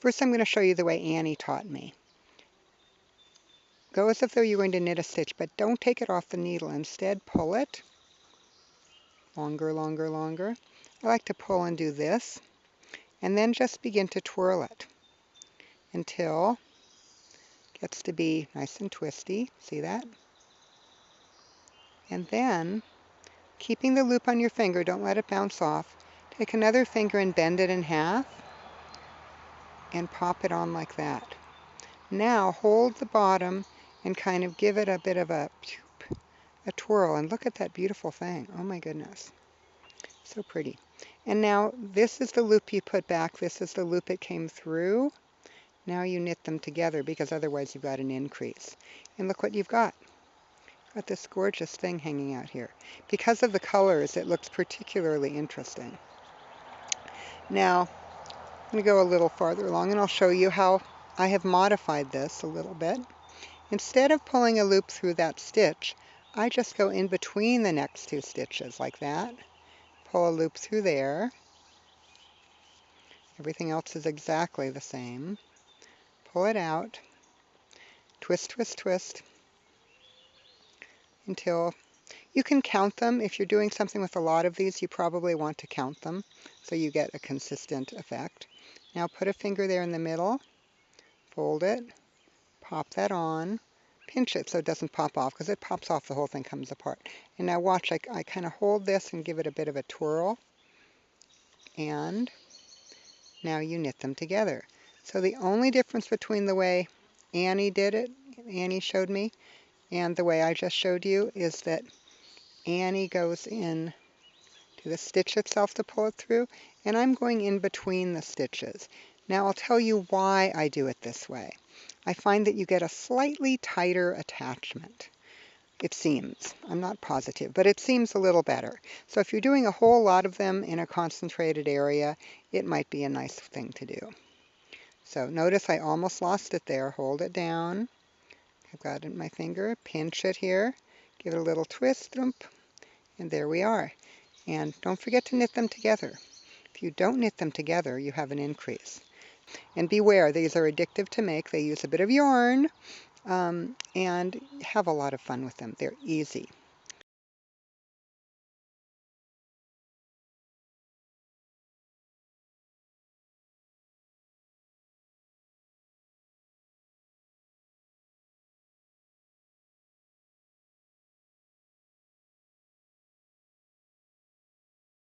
First I'm going to show you the way Annie taught me. Go as if though you're going to knit a stitch, but don't take it off the needle. Instead, pull it longer, longer, longer. I like to pull and do this, and then just begin to twirl it until it gets to be nice and twisty. See that? And then, keeping the loop on your finger, don't let it bounce off, take another finger and bend it in half and pop it on like that. Now hold the bottom and kind of give it a bit of a twirl, and look at that beautiful thing. Oh my goodness. So pretty. And now this is the loop you put back. This is the loop it came through. Now you knit them together because otherwise you've got an increase. And look what you've got. Got this gorgeous thing hanging out here. Because of the colors, it looks particularly interesting. Now, I'm going to go a little farther along and I'll show you how I have modified this a little bit. Instead of pulling a loop through that stitch, I just go in between the next two stitches like that. Pull a loop through there. Everything else is exactly the same. Pull it out. Twist, twist, twist. Until you can count them. If you're doing something with a lot of these, you probably want to count them so you get a consistent effect. Now put a finger there in the middle. Fold it. Pop that on. Pinch it so it doesn't pop off, because it pops off, the whole thing comes apart. And now watch, I kind of hold this and give it a bit of a twirl. And now you knit them together. So the only difference between the way Annie did it, Annie showed me, and the way I just showed you is that Annie goes in to the stitch itself to pull it through, and I'm going in between the stitches. Now I'll tell you why I do it this way. I find that you get a slightly tighter attachment. It seems. I'm not positive, but it seems a little better. So if you're doing a whole lot of them in a concentrated area, it might be a nice thing to do. So notice I almost lost it there. Hold it down. I've got it in my finger. Pinch it here. Give it a little twist. And there we are. And don't forget to knit them together. If you don't knit them together, you have an increase. And beware, these are addictive to make. They use a bit of yarn, and have a lot of fun with them. They're easy.